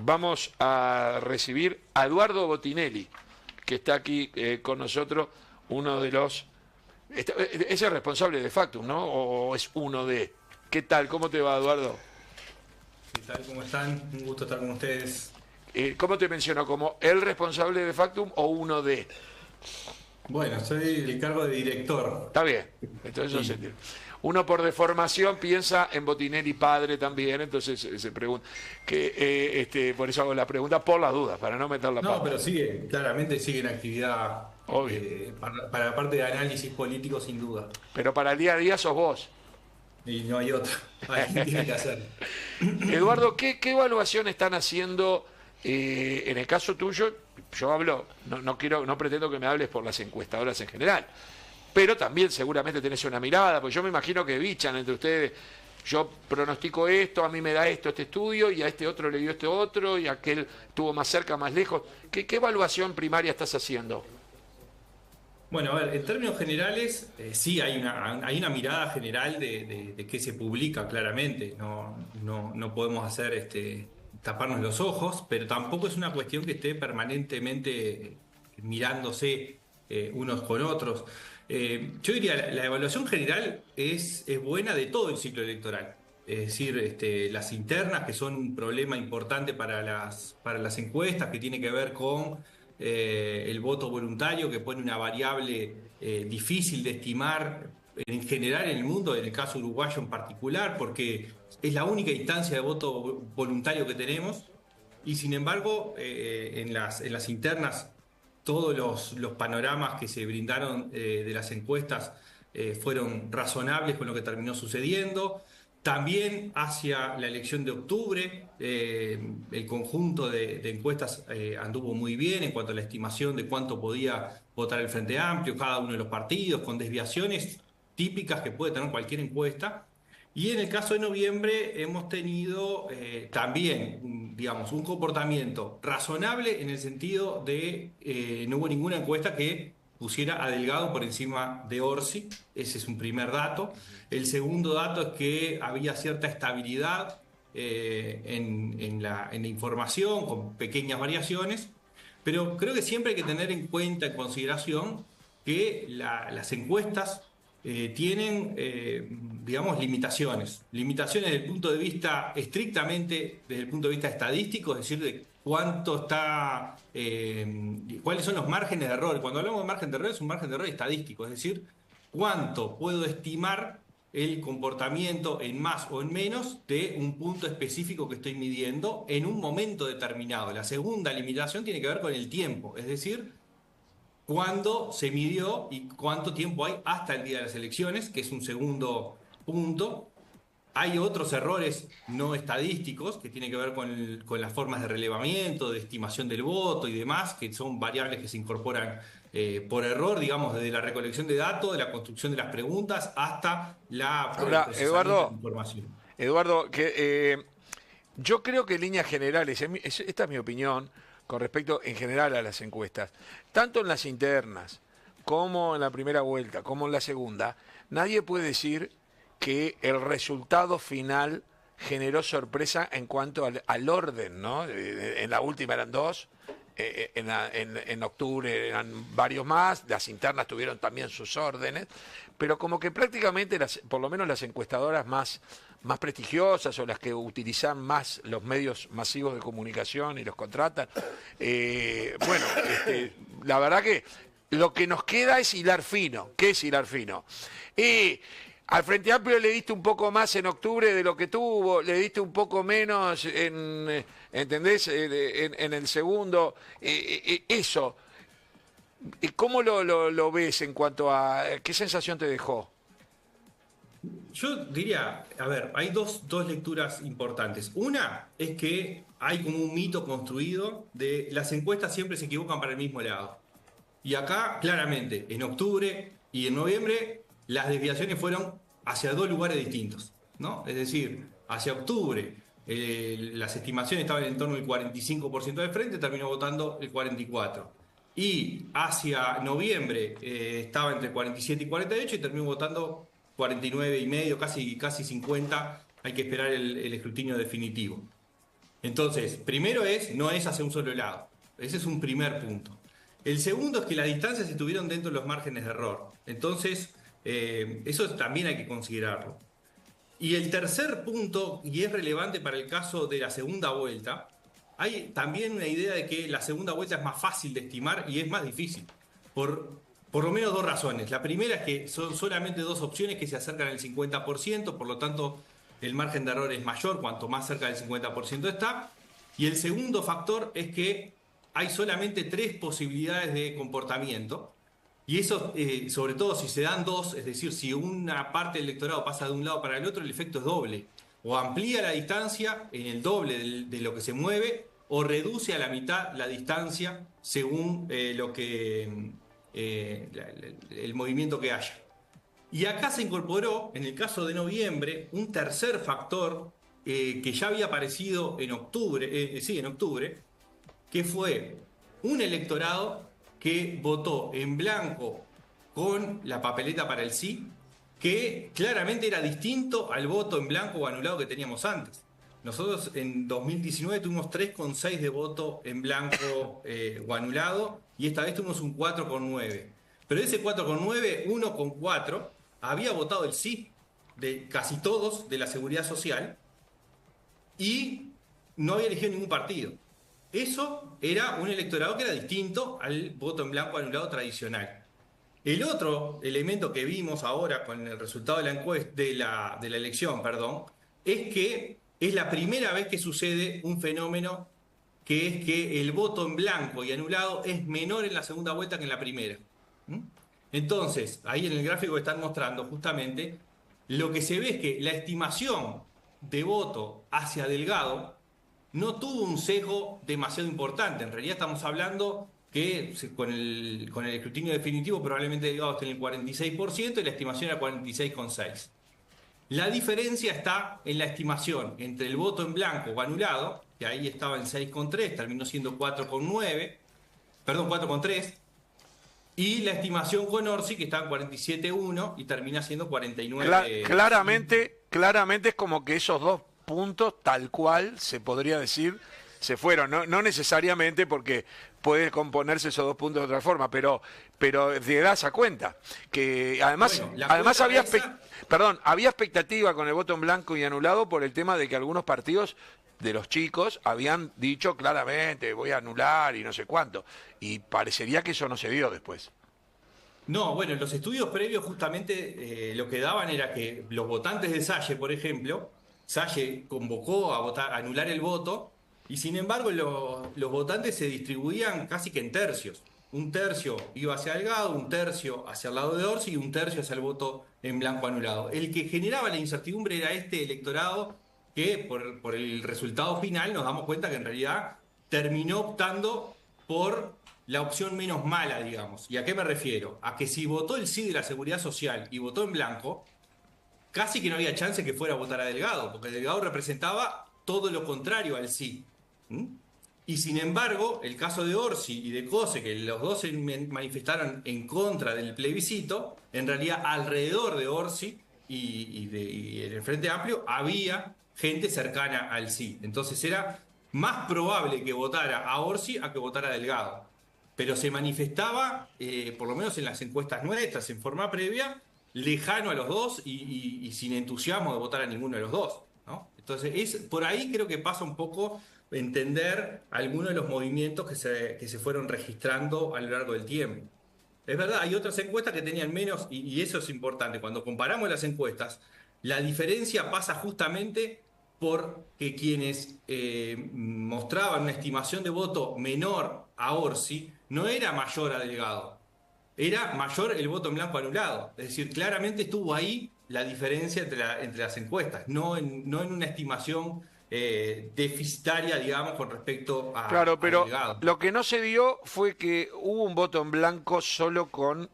vamos a recibir a Eduardo Botinelli, que está aquí con nosotros, uno de los... Es el responsable de Factum, ¿no? ¿O es uno de...? ¿Qué tal? ¿Cómo te va, Eduardo? ¿Qué tal? ¿Cómo están? Un gusto estar con ustedes. ¿Cómo te menciono? ¿Como el responsable de Factum o uno de...? Bueno, soy el cargo de director. Está bien, entonces no se Sí. entiende. Uno por deformación piensa en Botinelli padre también, entonces se pregunta, por eso hago la pregunta por las dudas, para no meter la No, pata. pero claramente sigue en actividad Obvio. para la parte de análisis político, sin duda. Pero para el día a día sos vos. Y no hay otra. Alguien tiene que hacer. Eduardo, ¿qué evaluación están haciendo en el caso tuyo? Yo hablo, no pretendo que me hables por las encuestadoras en general, pero también seguramente tenés una mirada, porque yo me imagino que bichan entre ustedes. Yo pronostico esto, a mí me da esto este estudio, y a este otro le dio este otro, y aquel estuvo más cerca, más lejos. ¿Qué evaluación primaria estás haciendo? Bueno, a ver, en términos generales, sí hay una mirada general de qué se publica, claramente. No podemos hacer taparnos los ojos, pero tampoco es una cuestión que esté permanentemente mirándose unos con otros. Yo diría, la evaluación general es buena de todo el ciclo electoral. Es decir, las internas, que son un problema importante para las encuestas, que tiene que ver con el voto voluntario, que pone una variable difícil de estimar en general en el mundo, en el caso uruguayo en particular, porque es la única instancia de voto voluntario que tenemos. Y sin embargo, en las internas, todos los panoramas que se brindaron de las encuestas fueron razonables con lo que terminó sucediendo. También hacia la elección de octubre, el conjunto de encuestas anduvo muy bien en cuanto a la estimación de cuánto podía votar el Frente Amplio, cada uno de los partidos, con desviaciones típicas que puede tener cualquier encuesta. Y en el caso de noviembre hemos tenido también, digamos, un comportamiento razonable en el sentido de no hubo ninguna encuesta que pusiera a Delgado por encima de Orsi. Ese es un primer dato. El segundo dato es que había cierta estabilidad en la información, con pequeñas variaciones, pero creo que siempre hay que tener en cuenta, en consideración, que las encuestas tienen, digamos, limitaciones. Limitaciones desde el punto de vista, estrictamente desde el punto de vista estadístico, es decir, de cuánto está, cuáles son los márgenes de error. Cuando hablamos de margen de error, es un margen de error estadístico, es decir, cuánto puedo estimar el comportamiento en más o en menos de un punto específico que estoy midiendo en un momento determinado. La segunda limitación tiene que ver con el tiempo, es decir, cuándo se midió y cuánto tiempo hay hasta el día de las elecciones, que es un segundo punto. Hay otros errores no estadísticos que tienen que ver con las formas de relevamiento, de estimación del voto y demás, que son variables que se incorporan por error, digamos, desde la recolección de datos, de la construcción de las preguntas, hasta el Ahora, procesamiento de la Eduardo, información. Eduardo, yo creo que en líneas generales, esta es mi opinión con respecto en general a las encuestas, tanto en las internas como en la primera vuelta, como en la segunda, nadie puede decir que el resultado final generó sorpresa en cuanto al orden, ¿no? En la última eran dos, en octubre eran varios más, las internas tuvieron también sus órdenes, pero como que prácticamente, por lo menos las encuestadoras más prestigiosas o las que utilizan más los medios masivos de comunicación y los contratan, la verdad que lo que nos queda es hilar fino. ¿Qué es hilar fino? Al Frente Amplio le diste un poco más en octubre de lo que tuvo, le diste un poco menos ¿entendés? En el segundo. Eso, ¿cómo lo ves en cuanto a qué sensación te dejó? Yo diría, a ver, hay dos lecturas importantes. Una es que hay como un mito construido de las encuestas siempre se equivocan para el mismo lado. Y acá, claramente, en octubre y en noviembre, las desviaciones fueron hacia dos lugares distintos, ¿no? Es decir, hacia octubre, las estimaciones estaban en torno al 45% del frente, terminó votando el 44%. Y hacia noviembre estaba entre 47 y 48 y terminó votando 49,5, casi 50. Hay que esperar el escrutinio definitivo. Entonces, primero no es hacia un solo lado. Ese es un primer punto. El segundo es que las distancias estuvieron dentro de los márgenes de error. Entonces, eso también hay que considerarlo. Y el tercer punto, y es relevante para el caso de la segunda vuelta, hay también una idea de que la segunda vuelta es más fácil de estimar y es más difícil. Por lo menos dos razones. La primera es que son solamente dos opciones que se acercan al 50%, por lo tanto el margen de error es mayor cuanto más cerca del 50% está. Y el segundo factor es que hay solamente tres posibilidades de comportamiento. Y eso, sobre todo si se dan dos, es decir, si una parte del electorado pasa de un lado para el otro, el efecto es doble. O amplía la distancia en el doble de lo que se mueve, o reduce a la mitad la distancia según el movimiento que haya. Y acá se incorporó, en el caso de noviembre, un tercer factor que ya había aparecido en octubre, en octubre, que fue un electorado que votó en blanco con la papeleta para el sí, que claramente era distinto al voto en blanco o anulado que teníamos antes. Nosotros en 2019 tuvimos 3,6 de voto en blanco o anulado, y esta vez tuvimos un 4,9. Pero de ese 4,9, 1,4 había votado el sí de casi todos de la Seguridad Social y no había elegido ningún partido. Eso era un electorado que era distinto al voto en blanco anulado tradicional. El otro elemento que vimos ahora con el resultado de la encuesta, de la elección, perdón, es que es la primera vez que sucede un fenómeno que es que el voto en blanco y anulado es menor en la segunda vuelta que en la primera. Entonces, ahí en el gráfico que están mostrando justamente, lo que se ve es que la estimación de voto hacia Delgado no tuvo un sesgo demasiado importante. En realidad estamos hablando que con el escrutinio definitivo probablemente Delgado esté en el 46% y la estimación era 46,6%. La diferencia está en la estimación entre el voto en blanco o anulado, que ahí estaba en 6,3, terminó siendo 4,9, perdón, 4,3, y la estimación con Orsi, que está en 47,1 y termina siendo 49. Claramente es como que esos dos puntos, tal cual se podría decir, se fueron. No necesariamente porque puede componerse esos dos puntos de otra forma, pero te das a cuenta que además, Bueno, además había expectativa con el voto en blanco y anulado por el tema de que algunos partidos de los chicos habían dicho claramente voy a anular y no sé cuánto, y parecería que eso no se dio después. No, bueno, los estudios previos justamente lo que daban era que los votantes de Salle, por ejemplo, Salle convocó a votar, a anular el voto, y sin embargo los votantes se distribuían casi que en tercios. Un tercio iba hacia Delgado, un tercio hacia el lado de Orsi y un tercio hacia el voto en blanco anulado. El que generaba la incertidumbre era este electorado que por el resultado final nos damos cuenta que en realidad terminó optando por la opción menos mala, digamos. ¿Y a qué me refiero? A que si votó el sí de la Seguridad Social y votó en blanco, casi que no había chance que fuera a votar a Delgado, porque Delgado representaba todo lo contrario al sí. Y sin embargo, el caso de Orsi y de Cose, que los dos se manifestaron en contra del plebiscito, en realidad alrededor de Orsi y en el Frente Amplio había gente cercana al sí. Entonces era más probable que votara a Orsi a que votara a Delgado. Pero se manifestaba, por lo menos en las encuestas nuestras, en forma previa, lejano a los dos y sin entusiasmo de votar a ninguno de los dos, ¿no? Entonces, por ahí creo que pasa un poco entender algunos de los movimientos que se fueron registrando a lo largo del tiempo. Es verdad, hay otras encuestas que tenían menos, y eso es importante. Cuando comparamos las encuestas, la diferencia pasa justamente porque quienes mostraban una estimación de voto menor a Orsi no era mayor a Delgado, era mayor el voto en blanco anulado. Es decir, claramente estuvo ahí la diferencia entre las encuestas, no en una estimación deficitaria, digamos, con respecto Claro, a pero Delgado. lo que no se dio fue que hubo un voto en blanco solo con,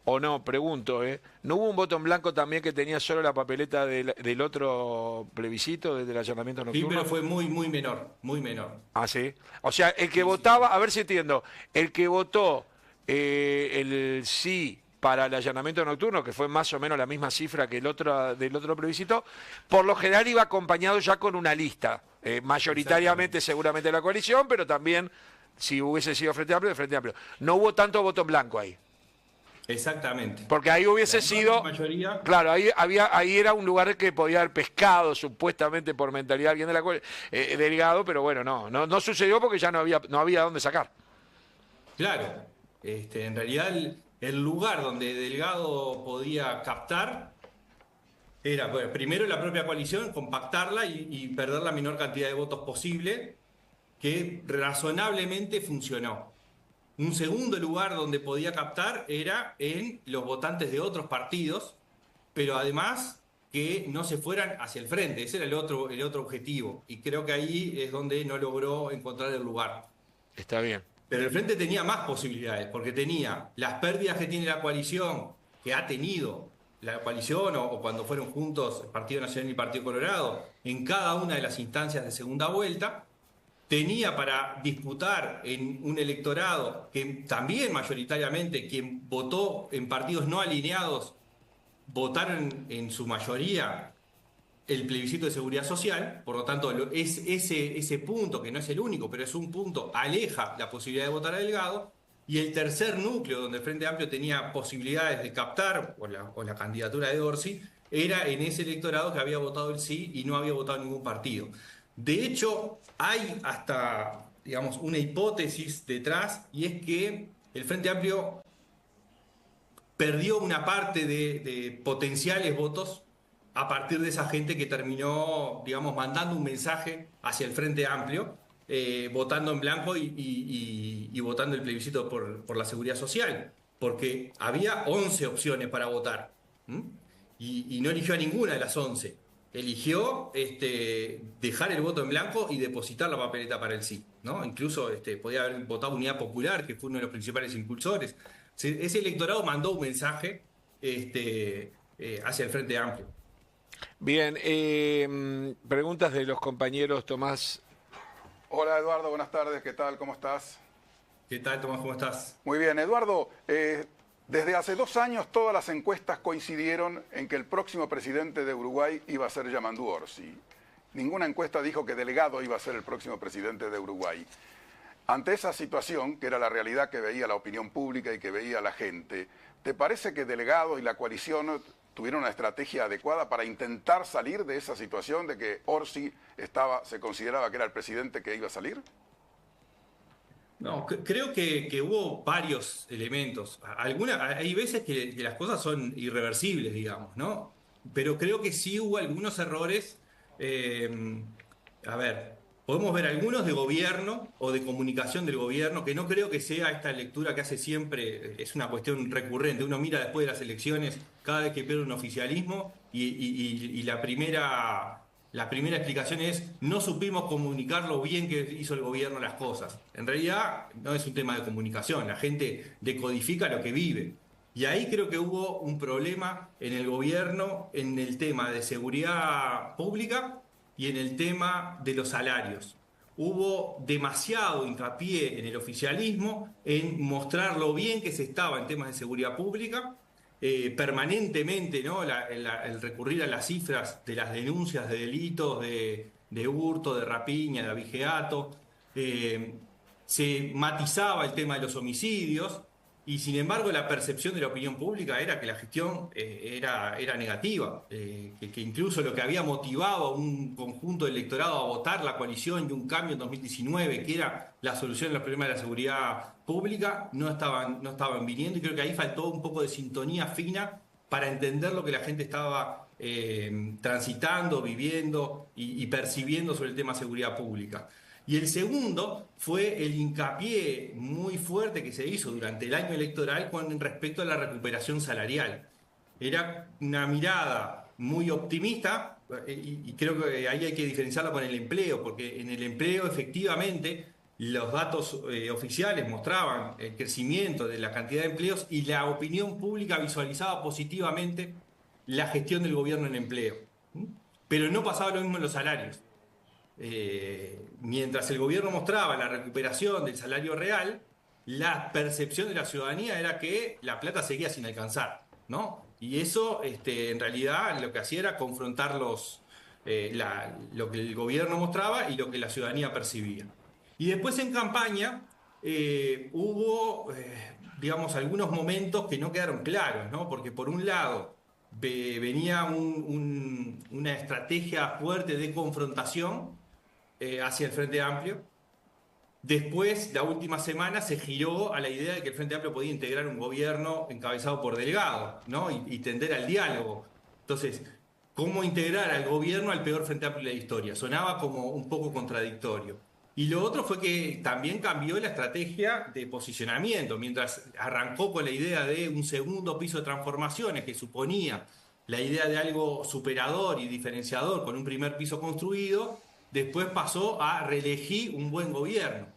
o no, pregunto, ¿no hubo un voto en blanco también que tenía solo la papeleta del otro plebiscito, del allanamiento Sí, nocturno? pero fue muy, muy menor, muy menor. Ah, sí. O sea, el que Sí, sí. votaba, a ver si entiendo, el que votó el sí para el allanamiento nocturno, que fue más o menos la misma cifra que del otro plebiscito, por lo general iba acompañado ya con una lista, mayoritariamente seguramente de la coalición, pero también si hubiese sido Frente Amplio, de Frente Amplio. No hubo tanto voto en blanco ahí. Exactamente. Porque ahí hubiese La sido, mayoría. claro, ahí era un lugar que podía haber pescado supuestamente por mentalidad alguien de la Delgado, pero bueno, no sucedió porque ya no había dónde sacar. Claro, en realidad el lugar donde Delgado podía captar era, bueno, primero la propia coalición, compactarla y perder la menor cantidad de votos posible, que razonablemente funcionó. Un segundo lugar donde podía captar era en los votantes de otros partidos, pero además que no se fueran hacia el frente. Ese era el otro objetivo. Y creo que ahí es donde no logró encontrar el lugar. Está bien. Pero el frente tenía más posibilidades, porque tenía las pérdidas que tiene la coalición, que ha tenido la coalición o cuando fueron juntos el Partido Nacional y el Partido Colorado, en cada una de las instancias de segunda vuelta. Tenía para disputar en un electorado que también mayoritariamente quien votó en partidos no alineados votaron en su mayoría el plebiscito de seguridad social, por lo tanto ese punto, que no es el único, pero es un punto, aleja la posibilidad de votar a Delgado, y el tercer núcleo donde el Frente Amplio tenía posibilidades de captar, o la candidatura de Orsi, era en ese electorado que había votado el sí y no había votado ningún partido. De hecho, hay hasta, digamos, una hipótesis detrás, y es que el Frente Amplio perdió una parte de potenciales votos a partir de esa gente que terminó, digamos, mandando un mensaje hacia el Frente Amplio, votando en blanco y votando el plebiscito por la seguridad social, porque había 11 opciones para votar, ¿m? Y no eligió a ninguna de las 11. Eligió dejar el voto en blanco y depositar la papeleta para el sí, ¿no? Incluso podía haber votado Unidad Popular, que fue uno de los principales impulsores. Ese electorado mandó un mensaje hacia el Frente Amplio. Bien, preguntas de los compañeros Tomás. Hola Eduardo, buenas tardes, ¿qué tal? ¿Cómo estás? ¿Qué tal, Tomás? ¿Cómo estás? Muy bien, Eduardo, desde hace 2 años todas las encuestas coincidieron en que el próximo presidente de Uruguay iba a ser Yamandu Orsi. Ninguna encuesta dijo que Delgado iba a ser el próximo presidente de Uruguay. Ante esa situación, que era la realidad que veía la opinión pública y que veía la gente, ¿te parece que Delgado y la coalición tuvieron una estrategia adecuada para intentar salir de esa situación de que Orsi se consideraba que era el presidente que iba a salir? No, creo que hubo varios elementos. Hay veces que las cosas son irreversibles, digamos, ¿no? Pero creo que sí hubo algunos errores. A ver, podemos ver algunos de gobierno o de comunicación del gobierno, que no creo que sea esta lectura que hace siempre, es una cuestión recurrente. Uno mira después de las elecciones, cada vez que pierde un oficialismo, y la primera explicación es: no supimos comunicar lo bien que hizo el gobierno las cosas. En realidad no es un tema de comunicación, la gente decodifica lo que vive. Y ahí creo que hubo un problema en el gobierno en el tema de seguridad pública y en el tema de los salarios. Hubo demasiado hincapié en el oficialismo en mostrar lo bien que se estaba en temas de seguridad pública, permanentemente, ¿no? El recurrir a las cifras de las denuncias de delitos de hurto, de rapiña, de abigeato. Se matizaba el tema de los homicidios, y sin embargo la percepción de la opinión pública era que la gestión era negativa, que incluso lo que había motivado a un conjunto de electorado a votar la coalición y un cambio en 2019, que era la solución de los problemas de la seguridad pública, no estaban viniendo, y creo que ahí faltó un poco de sintonía fina para entender lo que la gente estaba transitando, viviendo y percibiendo sobre el tema seguridad pública. Y el segundo fue el hincapié muy fuerte que se hizo durante el año electoral con respecto a la recuperación salarial. Era una mirada muy optimista, y creo que ahí hay que diferenciarlo con el empleo, porque en el empleo efectivamente los datos oficiales mostraban el crecimiento de la cantidad de empleos, y la opinión pública visualizaba positivamente la gestión del gobierno en empleo. Pero no pasaba lo mismo en los salarios. Mientras el gobierno mostraba la recuperación del salario real, la percepción de la ciudadanía era que la plata seguía sin alcanzar, ¿no? Y eso, en realidad, lo que hacía era confrontar lo que el gobierno mostraba y lo que la ciudadanía percibía. Y después en campaña hubo, digamos, algunos momentos que no quedaron claros, ¿no? Porque por un lado venía una estrategia fuerte de confrontación hacia el Frente Amplio. Después, la última semana, se giró a la idea de que el Frente Amplio podía integrar un gobierno encabezado por Delgado, ¿no? Y tender al diálogo. Entonces, ¿cómo integrar al gobierno al peor Frente Amplio de la historia? Sonaba como un poco contradictorio. Y lo otro fue que también cambió la estrategia de posicionamiento. Mientras arrancó con la idea de un segundo piso de transformaciones, que suponía la idea de algo superador y diferenciador con un primer piso construido, después pasó a reelegir un buen gobierno.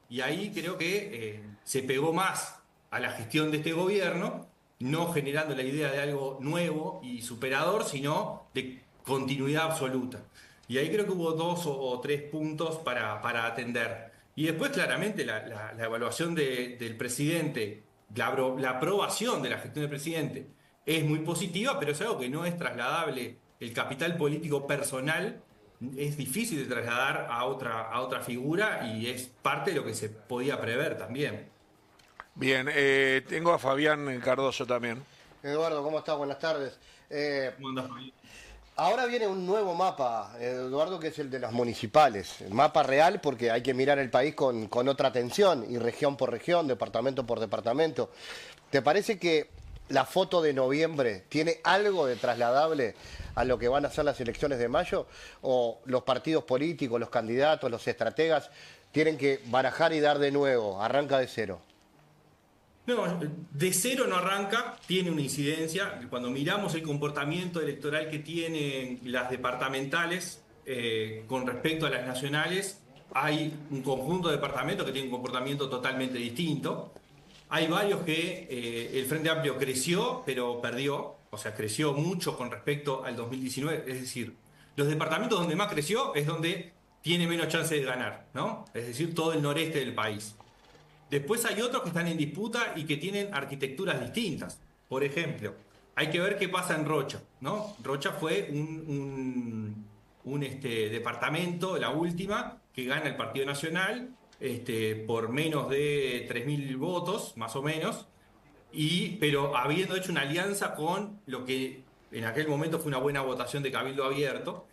Y ahí creo que se pegó más a la gestión de este gobierno, no generando la idea de algo nuevo y superador, sino de continuidad absoluta. Y ahí creo que hubo dos o tres puntos para atender. Y después, claramente, la evaluación del presidente, la aprobación de la gestión del presidente es muy positiva, pero es algo que no es trasladable. El capital político personal es difícil de trasladar a otra figura y es parte de lo que se podía prever también. Bien, tengo a Fabián Cardoso también. Eduardo, ¿cómo estás? Buenas tardes. ¿Cómo andás, Fabián? Ahora viene un nuevo mapa, Eduardo, que es el de las municipales. El mapa real, porque hay que mirar el país con otra atención, y región por región, departamento por departamento. ¿Te parece que la foto de noviembre tiene algo de trasladable a lo que van a ser las elecciones de mayo? ¿O los partidos políticos, los candidatos, los estrategas tienen que barajar y dar de nuevo? Arranca de cero. No, de cero no arranca, tiene una incidencia. Cuando miramos el comportamiento electoral que tienen las departamentales con respecto a las nacionales, hay un conjunto de departamentos que tienen un comportamiento totalmente distinto. Hay varios que el Frente Amplio creció, pero perdió, o sea, creció mucho con respecto al 2019. Es decir, los departamentos donde más creció es donde tiene menos chance de ganar, ¿no? Es decir, todo el noreste del país. Después hay otros que están en disputa y que tienen arquitecturas distintas. Por ejemplo, hay que ver qué pasa en Rocha, ¿no? Rocha fue un departamento, la última, que gana el Partido Nacional por menos de 3.000 votos, más o menos, pero habiendo hecho una alianza con lo que en aquel momento fue una buena votación de Cabildo Abierto,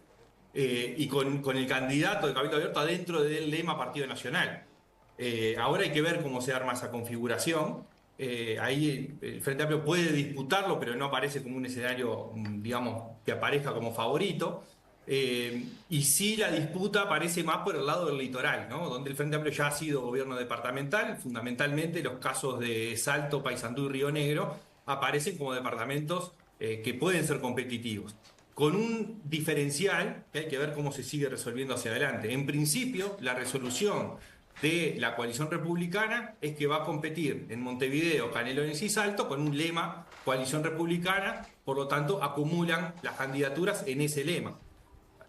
y con el candidato de Cabildo Abierto adentro del lema Partido Nacional. Ahora hay que ver cómo se arma esa configuración. Ahí el Frente Amplio puede disputarlo, pero no aparece como un escenario, digamos, que aparezca como favorito. Y sí, la disputa aparece más por el lado del litoral, ¿no? Donde el Frente Amplio ya ha sido gobierno departamental. Fundamentalmente los casos de Salto, Paysandú y Río Negro aparecen como departamentos que pueden ser competitivos, con un diferencial que hay que ver cómo se sigue resolviendo hacia adelante. En principio, la resolución de la coalición republicana es que va a competir en Montevideo, Canelones y Salto con un lema coalición republicana, por lo tanto acumulan las candidaturas en ese lema.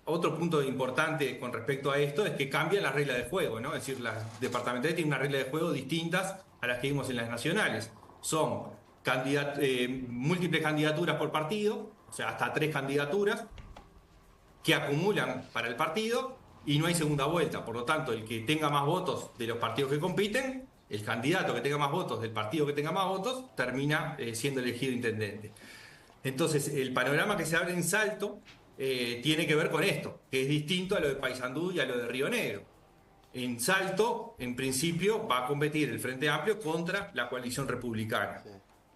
Otro punto importante con respecto a esto es que cambian las reglas de juego, ¿no? Es decir, las departamentales tienen una regla de juego distintas a las que vimos en las nacionales. Son múltiples candidaturas por partido, o sea, hasta 3 candidaturas que acumulan para el partido y no hay segunda vuelta. Por lo tanto, el que tenga más votos de los partidos que compiten, el candidato que tenga más votos del partido que tenga más votos, termina siendo elegido intendente. Entonces, el panorama que se abre en Salto tiene que ver con esto, que es distinto a lo de Paysandú y a lo de Río Negro. En Salto, en principio, va a competir el Frente Amplio contra la coalición republicana. Sí.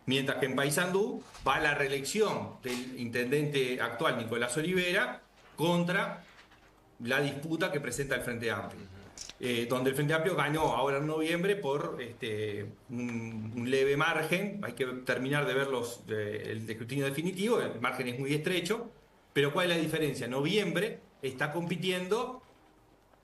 Mientras que en Paysandú va la reelección del intendente actual, Nicolás Olivera, contra la disputa que presenta el Frente Amplio. Donde el Frente Amplio ganó ahora en noviembre por un leve margen. Hay que terminar de ver el escrutinio definitivo, el margen es muy estrecho, pero ¿cuál es la diferencia? En noviembre está compitiendo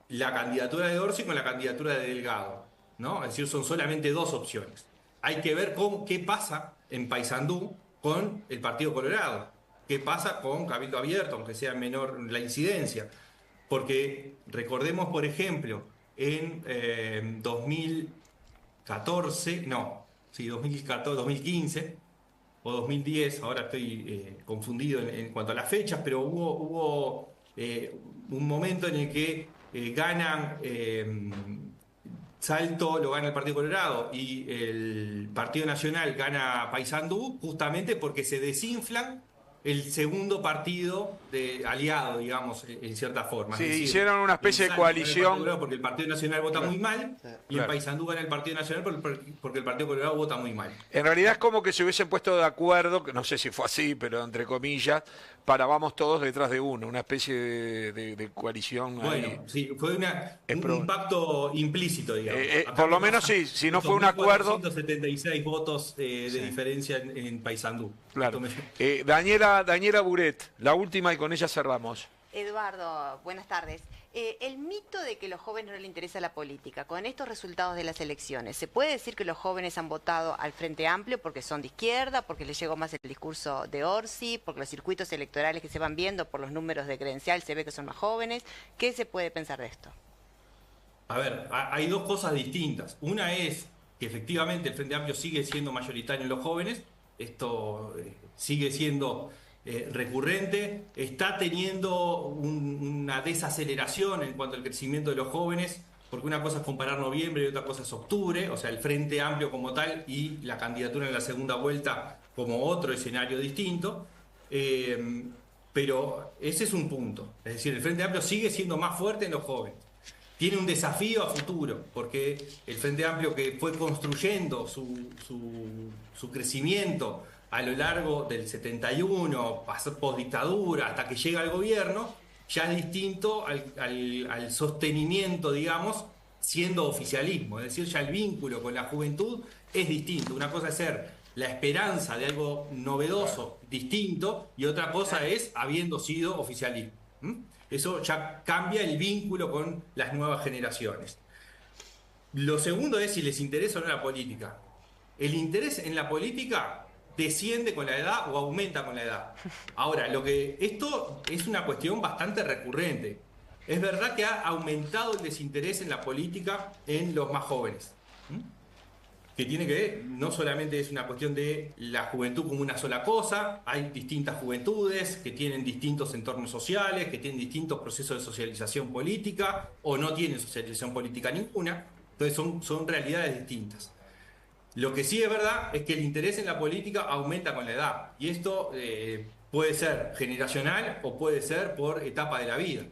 la candidatura de Orsi con la candidatura de Delgado, ¿no? Es decir, son solamente 2 opciones. Hay que ver qué pasa en Paysandú con el Partido Colorado, qué pasa con Cabildo Abierto, aunque sea menor la incidencia. Porque recordemos, por ejemplo, en 2014, no, sí, 2014, 2015 o 2010, ahora estoy confundido en cuanto a las fechas, pero hubo un momento en el que ganan Salto, lo gana el Partido Colorado y el Partido Nacional gana Paysandú, justamente porque se desinflan el segudo partido aliado, digamos, en cierta forma. Sí, es decir, hicieron una especie de coalición. Porque el Partido Nacional vota muy mal y en Paysandú gana el Partido Nacional porque el Partido Colorado vota muy mal. En realidad es como que se hubiesen puesto de acuerdo, que no sé si fue así, pero entre comillas, para vamos todos detrás de uno, una especie de coalición. Bueno, ahí. sí, fue un pacto implícito, digamos. Por lo menos sí, si no fue un acuerdo. 176 votos de diferencia en Paysandú. Claro. Daniela Buret, la última y con ella cerramos. Eduardo, buenas tardes. El mito de que a los jóvenes no les interesa la política, con estos resultados de las elecciones, ¿se puede decir que los jóvenes han votado al Frente Amplio porque son de izquierda, porque les llegó más el discurso de Orsi, porque los circuitos electorales que se van viendo por los números de credencial se ve que son más jóvenes? ¿Qué se puede pensar de esto? A ver, hay dos cosas distintas. Una es que efectivamente el Frente Amplio sigue siendo mayoritario en los jóvenes, esto sigue siendo recurrente, está teniendo una desaceleración en cuanto al crecimiento de los jóvenes, porque una cosa es comparar noviembre y otra cosa es octubre, o sea, el Frente Amplio como tal y la candidatura en la segunda vuelta como otro escenario distinto, pero ese es un punto, es decir, el Frente Amplio sigue siendo más fuerte en los jóvenes. Tiene un desafío a futuro, porque el Frente Amplio que fue construyendo su crecimiento a lo largo del 71, post-dictadura, hasta que llega al gobierno, ya es distinto al sostenimiento, digamos, siendo oficialismo. Es decir, ya el vínculo con la juventud es distinto. Una cosa es ser la esperanza de algo novedoso, distinto, y otra cosa es habiendo sido oficialismo. Eso ya cambia el vínculo con las nuevas generaciones. Lo segundo es si les interesa o no la política. El interés en la política desciende con la edad o aumenta con la edad. Ahora, esto es una cuestión bastante recurrente. Es verdad que ha aumentado el desinterés en la política en los más jóvenes. Que tiene que ver, no solamente es una cuestión de la juventud como una sola cosa, hay distintas juventudes que tienen distintos entornos sociales, que tienen distintos procesos de socialización política o no tienen socialización política ninguna, entonces son realidades distintas. Lo que sí es verdad es que el interés en la política aumenta con la edad y esto puede ser generacional o puede ser por etapa de la vida.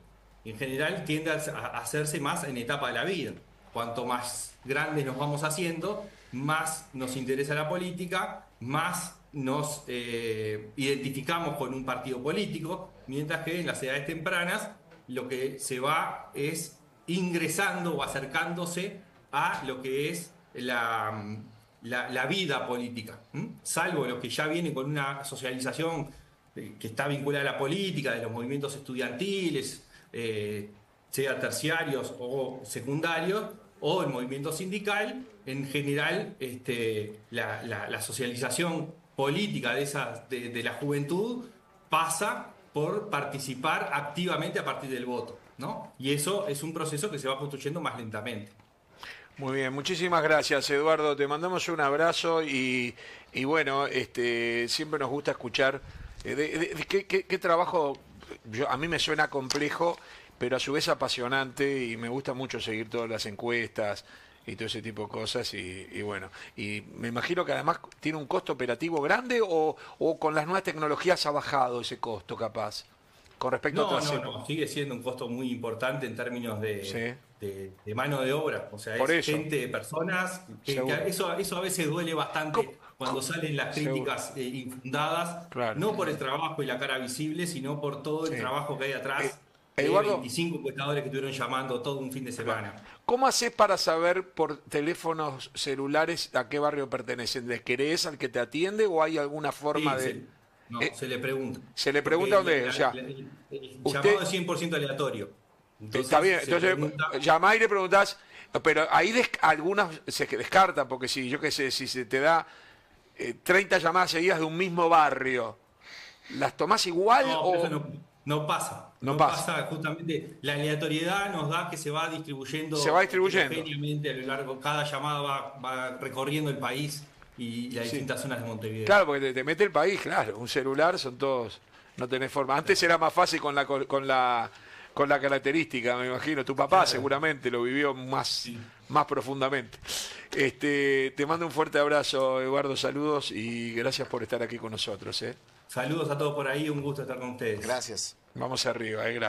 En general tiende a hacerse más en etapa de la vida. Cuanto más grandes nos vamos haciendo, más nos interesa la política, más nos identificamos con un partido político, mientras que en las edades tempranas lo que se va es ingresando o acercándose a lo que es la vida política, salvo los que ya vienen con una socialización que está vinculada a la política, de los movimientos estudiantiles, sea terciarios o secundarios, o el movimiento sindical. En general, la socialización política de la juventud pasa por participar activamente a partir del voto, ¿no? Y eso es un proceso que se va construyendo más lentamente. Muy bien, muchísimas gracias, Eduardo. Te mandamos un abrazo y bueno, siempre nos gusta escuchar qué trabajo. A mí me suena complejo, pero a su vez apasionante, y me gusta mucho seguir todas las encuestas y todo ese tipo de cosas, y bueno, y me imagino que además tiene un costo operativo grande, o con las nuevas tecnologías ha bajado ese costo, capaz, con respecto a otras épocas. No, sigue siendo un costo muy importante en términos de mano de obra, o sea, Por es eso. gente, personas, que eso a veces duele bastante cuando salen las críticas infundadas, Claro. no por el trabajo y la cara visible, sino por todo el trabajo que hay atrás. Eduardo, 25 encuestadores que estuvieron llamando todo un fin de semana. ¿Cómo haces para saber por teléfonos celulares a qué barrio pertenecen? ¿Le querés al que te atiende o hay alguna forma de...? Se le pregunta. Se le pregunta dónde, o sea... El llamado es 100% aleatorio. Entonces, está bien, entonces llamás y le preguntás, pero ahí algunas se descartan, porque si yo qué sé, si se te da 30 llamadas seguidas de un mismo barrio, ¿las tomás igual o...? no pasa. No No pasa. pasa, justamente la aleatoriedad nos da que se va distribuyendo heterogéneamente a lo largo, cada llamada va recorriendo el país y las Sí. distintas zonas de Montevideo. Claro, porque te mete el país, claro. Un celular son todos, no tenés forma. Antes era más fácil con la característica, me imagino. Tu papá Claro. seguramente lo vivió más, Sí. más profundamente. Te mando un fuerte abrazo, Eduardo, saludos y gracias por estar aquí con nosotros. Saludos a todos por ahí, un gusto estar con ustedes. Gracias. Vamos arriba, gracias.